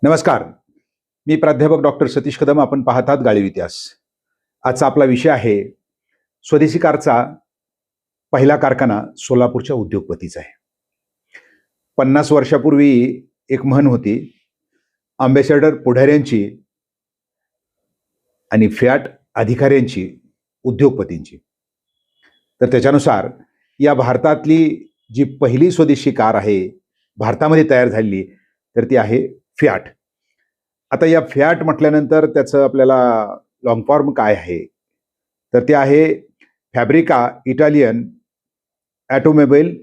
नमस्कार. मी प्राध्यापक डॉक्टर सतीश कदम. आपण पाहतात गाळीव इतिहास. आजचा आपला विषय आहे स्वदेशी कारचा पहिला कारखाना सोलापूरच्या उद्योगपतीचा आहे. 50 वर्षापूर्वी एक म्हण होती, अँबॅसेडर पुढाऱ्यांची आणि फियाट अधिकाऱ्यांची, उद्योगपतींची. तर त्याच्यानुसार या भारतातली जी पहिली स्वदेशी कार आहे भारतामध्ये तयार झालेली, तर ती आहे फियाट. आता या फियाट म्हटल्यानंतर त्याचं आपल्याला लॉंग फॉर्म काय आहे, तर ते आहे फॅब्रिका इटालियन ॲटोमोबाईल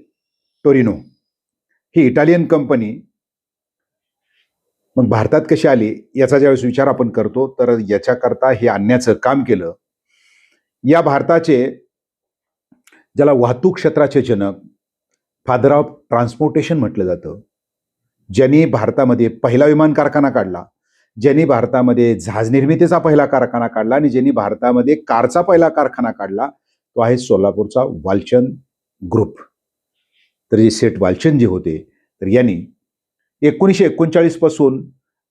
टोरिनो. ही इटालियन कंपनी मग भारतात कशी आली याचा ज्यावेळेस विचार आपण करतो, तर याच्याकरता हे आणण्याचं काम केलं या भारताचे, ज्याला वाहतूक क्षेत्राचे जनक, फादर ऑफ ट्रान्सपोर्टेशन म्हटलं जातं, ज्यांनी भारतामध्ये पहिला विमान कारखाना काढला, ज्यांनी भारतामध्ये जहाज निर्मितीचा पहिला कारखाना काढला आणि ज्यांनी भारतामध्ये कारचा पहिला कारखाना काढला, तो आहे सोलापूरचा वालचंद ग्रुप. तर जे सेठ वालचंद जे होते, तर यांनी 1939 पासून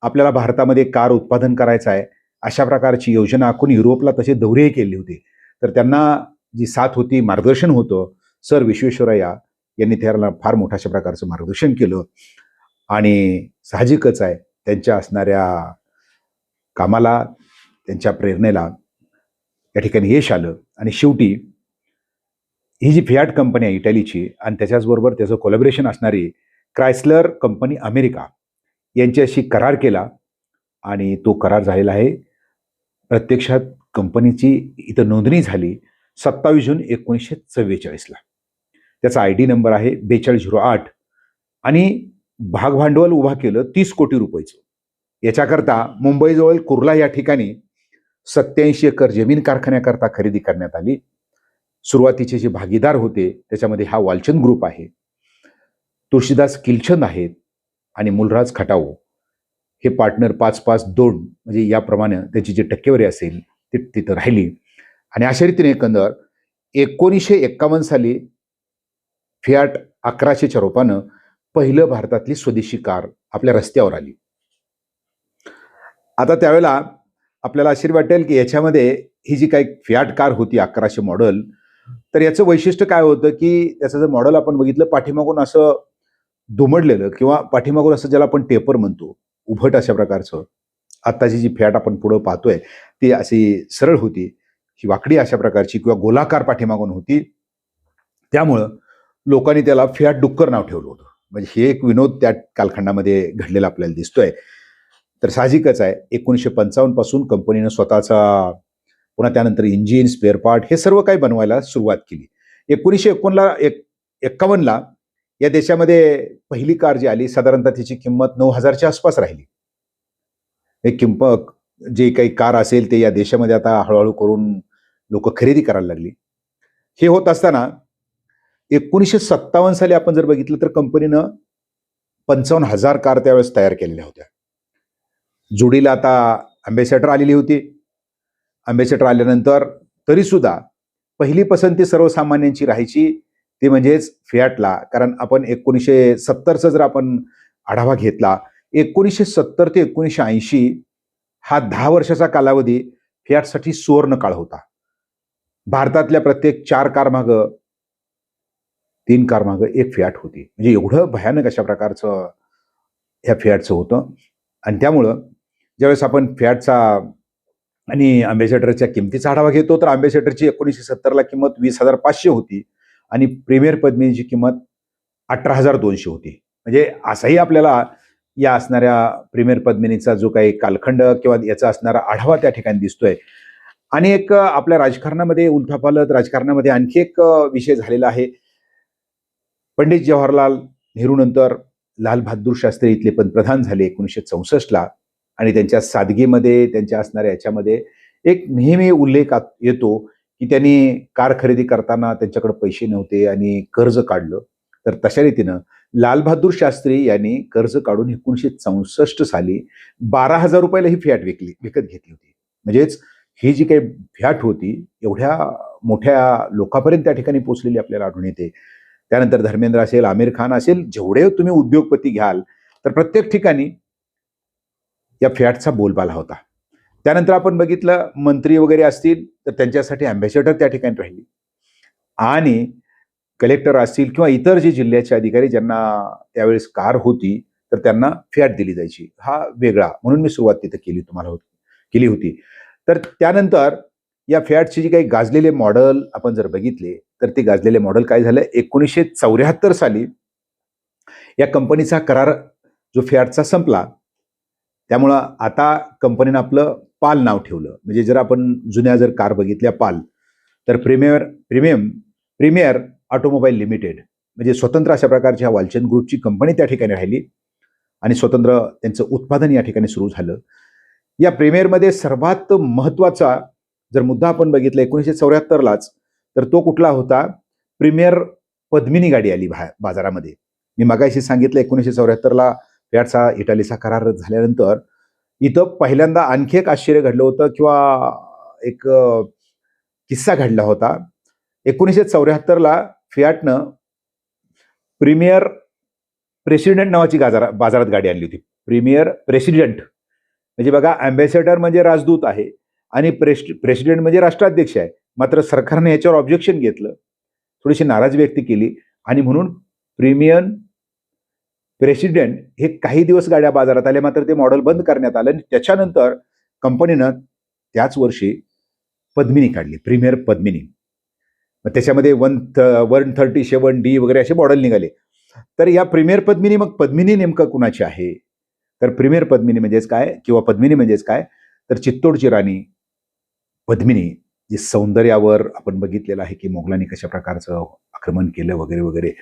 आपल्याला भारतामध्ये कार उत्पादन करायचं आहे अशा प्रकारची योजना आखून युरोपला तसे दौरेही केले होते. तर त्यांना जी साथ होती, मार्गदर्शन होतं, सर विश्वेश्वरय्या यांनी त्याला फार मोठ्या अशा प्रकारचं मार्गदर्शन केलं. आणि साहजिकच आहे, त्यांच्या असणाऱ्या कामाला, त्यांच्या प्रेरणेला या ठिकाणी यश आलं. आणि शेवटी ही जी फियाट कंपनी आहे इटलीची, आणि त्याच्याचबरोबर त्याचं कोलॅबोरेशन असणारी क्रायस्लर कंपनी अमेरिका यांच्याशी करार केला. आणि तो करार झालेला आहे. प्रत्यक्षात कंपनीची इथं नोंदणी झाली 27 जून 1944ला. त्याचा ID नंबर आहे 4208. आणि भागभांडवल उभा केलं 30 कोटी रुपयाचं. याच्याकरता मुंबईजवळ कुर्ला या ठिकाणी 87 एकर जमीन कारखान्याकरता खरेदी करण्यात आली. सुरुवातीचे जे भागीदार होते त्याच्यामध्ये हा वालचंद ग्रुप आहे, तुळशीदास किलचंद आहेत आणि मूलराज खटाऊ हे पार्टनर 5-5-2 म्हणजे याप्रमाणे त्यांची जी टक्केवारी असेल ती तिथं राहिली. आणि अशा रीतीने एकंदर 1951 साली फियाट 1100च्या रूपानं पहिलं भारतातली स्वदेशी कार आपल्या रस्त्यावर आली. आता त्यावेळेला आपल्याला आश्चर्य वाटेल की याच्यामध्ये ही जी काही फियाट कार होती 1100 मॉडेल, तर याचं वैशिष्ट्य काय होतं की त्याचं जर मॉडेल आपण बघितलं, पाठीमागून असं दुमडलेलं किंवा पाठीमागून असं ज्याला आपण टेपर म्हणतो, उभट अशा प्रकारचं. आत्ताची जी फियाट आपण पुढं पाहतोय ती अशी सरळ होती, ही वाकडी अशा प्रकारची किंवा गोलाकार पाठीमागून होती. त्यामुळं लोकांनी त्याला फियाट डुक्कर नाव ठेवलं होतं. म्हणजे हे एक विनोद त्या कालखंडामध्ये घडलेला आपल्याला दिसतोय. तर साहजिकच आहे, 1955 पासून कंपनीनं स्वतःचा, पुन्हा त्यानंतर इंजिन, स्पेअर पार्ट हे सर्व काही बनवायला सुरुवात केली. 1951ला या देशामध्ये पहिली कार जी आली, साधारणतः तिची किंमत 9,000च्या आसपास राहिली. एक किंमत जे काही कार असेल ते या देशामध्ये आता हळूहळू करून लोक खरेदी करायला लागली. हे होत असताना 1957 साली आपण जर बघितलं तर कंपनीनं 55,000 कार त्यावेळेस तयार केलेल्या होत्या. जोडीला आता अँबॅसेडर आलेली होती. अँबॅसेडर आल्यानंतर तरी सुद्धा पहिली पसंती सर्वसामान्यांची राहायची ती म्हणजेच फियाटला. कारण आपण 1970चा जर आपण आढावा घेतला, 1970 ते 1980 हा 10 वर्षाचा कालावधी फियाटसाठी सुवर्ण काळ होता. भारतातल्या प्रत्येक 4 कार मागं 3 कार मागं एक फियाट होती. म्हणजे एवढं भयानक अशा प्रकारचं ह्या फियाटचं होतं. आणि त्यामुळं ज्यावेळेस आपण फियाटचा आणि अँबॅसेडरच्या किमतीचा आढावा घेतो, तर अँबॅसेडरची 1970ला किंमत 20,500 होती आणि प्रीमियर पद्मिनीची किंमत 18,200 होती. म्हणजे असाही आपल्याला या असणाऱ्या प्रीमियर पद्मिनीचा जो काही कालखंड किंवा याचा असणारा आढावा त्या ठिकाणी दिसतोय. आणि एक आपल्या राजकारणामध्ये, उलथापालथ राजकारणामध्ये आणखी एक विषय झालेला आहे. पंडित जवाहरलाल नेहरू नंतर लाल बहादूर शास्त्री इथले पंतप्रधान झाले 1964ला. आणि त्यांच्या सादगीमध्ये, त्यांच्या असणाऱ्या याच्यामध्ये एक नेहमी उल्लेख येतो की त्यांनी कार खरेदी करताना त्यांच्याकडे पैसे नव्हते आणि कर्ज काढलं. तर तशा रीतीनं लाल बहादूर शास्त्री यांनी कर्ज काढून 1964 साली 12,000 रुपयाला ही फियाट विकत घेतली होती. म्हणजेच ही जी काही फियाट होती एवढ्या मोठ्या लोकांपर्यंत त्या ठिकाणी पोहोचलेली आपल्याला आढळून येते. त्यानंतर धर्मेंद्र असेल, आमिर खान असेल, जेवढे तुम्ही उद्योगपती घ्याल तर प्रत्येक ठिकाणी या फियाटचा बोलबाला होता. त्यानंतर आपण बघितलं मंत्री वगैरे असतील तर त्यांच्यासाठी अँबॅसेडर त्या ठिकाणी राहिली आणि कलेक्टर असतील किंवा इतर जे जिल्ह्याचे अधिकारी ज्यांना त्यावेळेस कार होती तर त्यांना फियाट दिली जायची. हा वेगळा म्हणून मी सुरुवात तिथे केली होती. तर त्यानंतर या फियाटचे जे काही गाजलेले मॉडेल आपण जर बघितले तर ते गाजलेले मॉडेल काय झालं, 1974 साली या कंपनीचा करार जो फियाटचा संपला. त्यामुळं आता कंपनीनं आपलं पाल नाव ठेवलं. म्हणजे जर आपण जुन्या जर कार बघितल्या पाल तर प्रीमियर ऑटोमोबाईल लिमिटेड म्हणजे स्वतंत्र अशा प्रकारची ह्या वालचंद ग्रुपची कंपनी त्या ठिकाणी राहिली आणि स्वतंत्र त्यांचं उत्पादन या ठिकाणी सुरू झालं. या प्रीमियरमध्ये सर्वात महत्वाचा जर मुद्दा आपण बघितला 1974लाच तर तो कुठला होता, प्रीमियर पद्मिनी गाडी आली बाजारामध्ये. मी मगाशी सांगितलं 1974ला फियाटचा इटालीचा करार झाल्यानंतर इथं पहिल्यांदा आणखी एक आश्चर्य घडलं होतं किंवा एक किस्सा घडला होता. 1974ला फियाटनं प्रीमियर प्रेसिडेंट नावाची बाजारात गाडी आणली होती. प्रीमियर प्रेसिडेंट म्हणजे बघा, अँबॅसेडर म्हणजे राजदूत आहे आणि प्रेसिडेंट म्हणजे राष्ट्राध्यक्ष आहे. मात्र सरकारने याच्यावर ऑब्जेक्शन घेतलं, थोडीशी नाराजी व्यक्त केली आणि म्हणून प्रीमियर प्रेसिडेंट हे काही दिवस गाड्या बाजारात आल्या, मात्र ते मॉडेल बंद करण्यात आलं आणि त्याच्यानंतर कंपनीनं त्याच वर्षी पद्मिनी काढली, प्रीमियर पद्मिनी. मग त्याच्यामध्ये 137D वगैरे असे मॉडेल निघाले. तर या प्रीमियर पद्मिनी, मग पद्मिनी नेमकं कुणाची आहे, तर प्रीमियर पद्मिनी म्हणजेच काय किंवा पद्मिनी म्हणजेच काय, तर चित्तोडची राणी पद्मिनी जे सौंदर्यावर आपण बघितलेलं आहे की मोगलांनी कशा प्रकारचं आक्रमण केलं वगैरे वगैरे.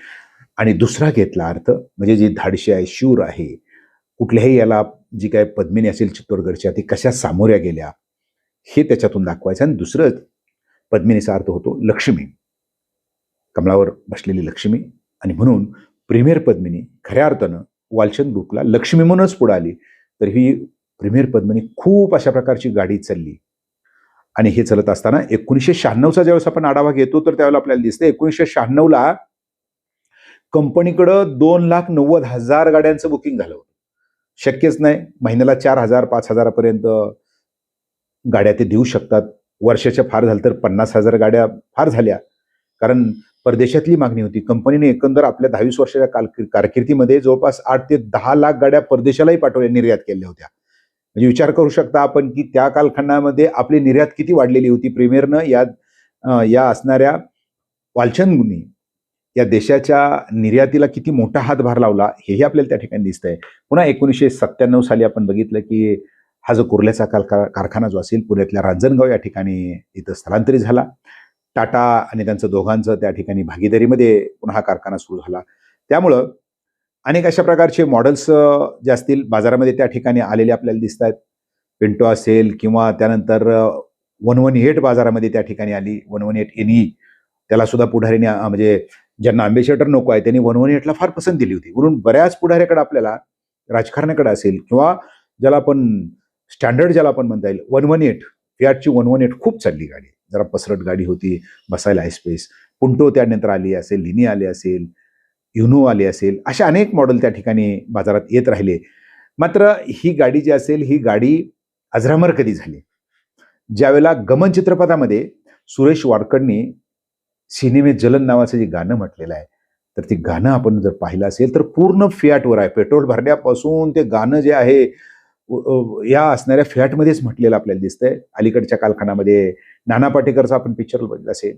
आणि दुसरा घेतला अर्थ म्हणजे जी धाडशी आहे, शूर आहे, कुठल्याही याला जी काय पद्मिनी असेल चित्तोडगडच्या ती कशा सामोऱ्या गेल्या हे त्याच्यातून दाखवायचं. आणि दुसरं पद्मिनीचा अर्थ होतो लक्ष्मी, कमळावर बसलेली लक्ष्मी. आणि म्हणून प्रीमियर पद्मिनी खऱ्या अर्थानं वालचंद ग्रुपला लक्ष्मी म्हणूनच पुढे आली. तर ही प्रीमियर पद्मिनी खूप अशा प्रकारची गाडी चालली. आणि हे चालत असताना 1996चा ज्यावेळेस आपण आढावा घेतो तर त्यावेळेला आपल्याला दिसतं 1996ला कंपनीकडं 2,90,000 गाड्यांचं बुकिंग झालं होतं. शक्यच नाही, महिन्याला 4,000 5,000 गाड्या ते देऊ शकतात. वर्षाच्या फार झालं तर 50,000 गाड्या फार झाल्या, कारण परदेशातली मागणी होती. कंपनीने एकंदर आपल्या 22 वर्षाच्या कारकिर्दीमध्ये जवळपास 8 ते 10 लाख गाड्या परदेशालाही पाठवल्या, निर्यात केल्या होत्या. म्हणजे विचार करू शकता आपण की त्या कालखंडामध्ये आपली निर्यात किती वाढलेली होती. प्रीमियरनं या असणाऱ्या वालचंदनी या देशाच्या निर्यातीला किती मोठा हातभार लावला हेही आपल्याला त्या ठिकाणी दिसतंय. पुन्हा 1997 साली आपण बघितलं की हा जो कुर्ल्याचा कारखाना जो असेल पुण्यातल्या रांजणगाव या ठिकाणी इथं स्थलांतरित झाला. टाटा आणि त्यांचं दोघांचं त्या ठिकाणी भागीदारीमध्ये पुन्हा हा कारखाना सुरू झाला. त्यामुळं अनेक अशा प्रकारचे मॉडेल्स जे असतील बाजारामध्ये त्या ठिकाणी आलेले आपल्याला दिसत आहेत. पिंटो असेल किंवा त्यानंतर 118 बाजारामध्ये त्या ठिकाणी आली. 118NE त्याला सुद्धा पुढारीने म्हणजे ज्यांना अँबॅसेडर नको आहे त्यांनी 118ला फार पसंत दिली होती. म्हणून बऱ्याच पुढाऱ्याकडे आपल्याला राजकारण्याकडे असेल किंवा ज्याला आपण स्टँडर्ड ज्याला आपण म्हणता येईल 118 फियाटची 118 खूप चालली गाडी. जरा पसरट गाडी होती, बसायला आहे स्पेस. पुंटो त्यानंतर आली असेल, लिनी आली असेल, युनो आली असेल, अशा अनेक मॉडेल त्या ठिकाणी बाजारात येत राहिले. मात्र ही गाडी जी असेल ही गाडी अजरामर कधी झाली, ज्यावेळेला गमन चित्रपटामध्ये सुरेश वाडकरनी सिनेमे जलन नावाचं जे गाणं म्हटलेलं आहे तर ते गाणं आपण जर पाहिलं असेल तर पूर्ण फियाटवर आहे. पेट्रोल भरण्यापासून ते गाणं जे आहे या असणाऱ्या फियाटमध्येच म्हटलेलं आपल्याला दिसतंय. अलीकडच्या कालखंडामध्ये नाना पाटेकरचा आपण पिक्चर बघितला असेल,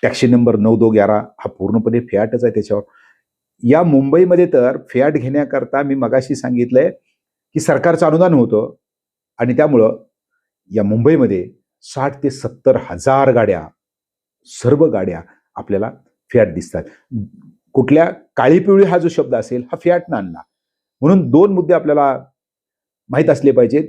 टॅक्सी नंबर 9211 हा पूर्णपणे फियाटच आहे त्याच्यावर. या मुंबईमध्ये तर फियाट घेण्याकरता मी मगाशी सांगितलंय की सरकारचं अनुदान होतं आणि त्यामुळं या मुंबईमध्ये 60 ते 70 हजार गाड्या, सर्व गाड्या आपल्याला फियाट दिसतात. कुठल्या काळी पिवळी हा जो शब्द असेल हा फियाटनं आणला. म्हणून 2 मुद्दे आपल्याला माहीत असले पाहिजेत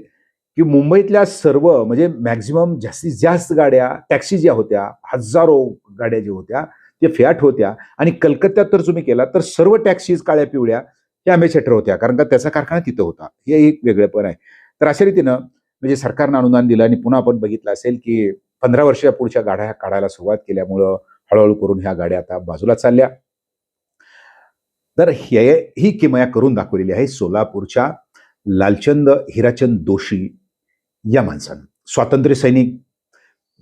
की मुंबईतल्या सर्व म्हणजे मॅक्झिमम जास्तीत जास्त गाड्या टॅक्सी ज्या होत्या, हजारो गाड्या ज्या होत्या त्या फियाट होत्या. आणि कलकत्त्यात तर तुम्ही केला तर सर्व टॅक्सीज काळ्या पिवळ्या त्या अँबॅसेडर होत्या, कारण का त्याचा कारखाना तिथं होता. हे एक वेगळेपण आहे. तर अशा रीतीनं म्हणजे सरकारनं अनुदान दिलं आणि पुन्हा आपण बघितलं असेल की 15 वर्षाच्या पुढच्या गाड्या काढायला सुरुवात केल्यामुळं हळूहळू करून ह्या गाड्या आता बाजूला चालल्या. तर ही किमया करून दाखवलेली आहे सोलापूरच्या लालचंद हिराचंद दोशी या माणसानं, स्वातंत्र्य सैनिक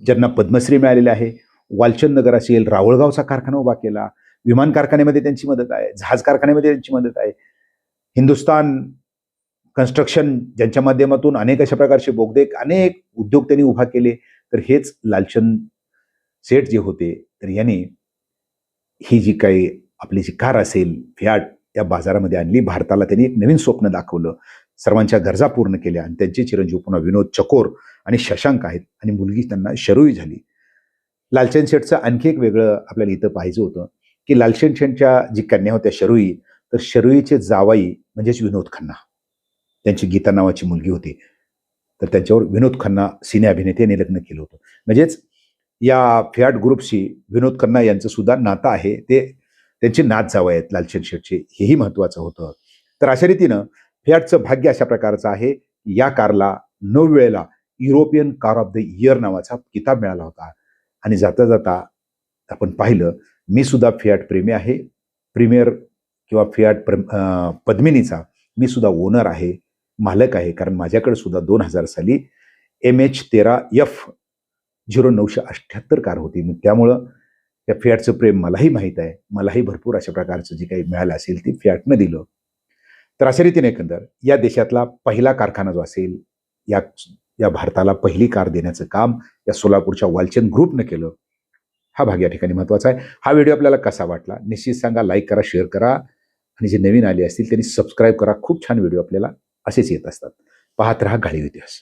ज्यांना पद्मश्री मिळालेले आहे, वालचंद नगर असेल, रावळगावचा कारखाना उभा केला, विमान कारखान्यामध्ये त्यांची मदत आहे, जहाज कारखान्यामध्ये त्यांची मदत आहे, हिंदुस्तान कन्स्ट्रक्शन ज्यांच्या माध्यमातून अनेक अशा प्रकारचे बोगदे अनेक उद्योग त्यांनी उभा केले. तर हेच लालचंद सेठ जे होते, तर यांनी ही जी काही आपली जी कार असेल फियाट या बाजारामध्ये आणली. भारताला त्यांनी एक नवीन स्वप्न दाखवलं, सर्वांच्या गरजा पूर्ण केल्या आणि त्यांचे चिरंजीव पुन्हा विनोद चकोर आणि शशांक आहेत आणि मुलगी त्यांना शरुई झाली. लालचंद शेठचं आणखी एक वेगळं आपल्याला इथं पाहिजे होतं की लालचंद शेठच्या जी कन्या होत्या शरुई, तर शरुईचे जावाई म्हणजेच विनोद खन्ना, त्यांची गीता नावाची मुलगी होती, तर त्यांच्यावर विनोद खन्ना सिने अभिनेते यांनी लग्न केलं होतं. म्हणजेच या फियाट ग्रुपशी विनोद खन्ना यांचं सुद्धा नातं आहे, ते त्यांचे नात जावई आहेत लालचंद शेठचे, हेही महत्त्वाचं होतं. तर अशा रीतीनं फियाटचं भाग्य अशा प्रकारचं आहे. या कारला 9 वेळेला European car of the year नावाचा किताब मिळाला होता. आणि जाता जाता आपण पाहिलं, मी सुद्धा फियाट प्रेमी आहे. प्रीमियर किंवा फियाट पद्मिनीचा मी सुद्धा ओनर आहे, मालक आहे. कारण माझ्याकडे सुद्धा 2000 साली MH13F0978 कार होती. मग त्यामुळं त्या फियाटचं प्रेम मलाही माहीत आहे. मलाही भरपूर अशा प्रकारचं जे काही मिळालं असेल ते फियाटनं दिलं. तर अशा रीतीने एकंदर या देशातला पहिला कारखाना जो असेल, या भारताला पहिली कार देण्याचं काम या सोलापूरच्या वालचंद ग्रुपनं केलं. हा भाग या ठिकाणी महत्त्वाचा आहे. हा व्हिडिओ आपल्याला कसा वाटला निश्चित सांगा, लाईक करा, शेअर करा आणि जे नवीन आले असतील त्यांनी सबस्क्राईब करा. खूप छान व्हिडिओ आपल्याला असेच येत असतात. पाहत रहा घाळीव इतिहास.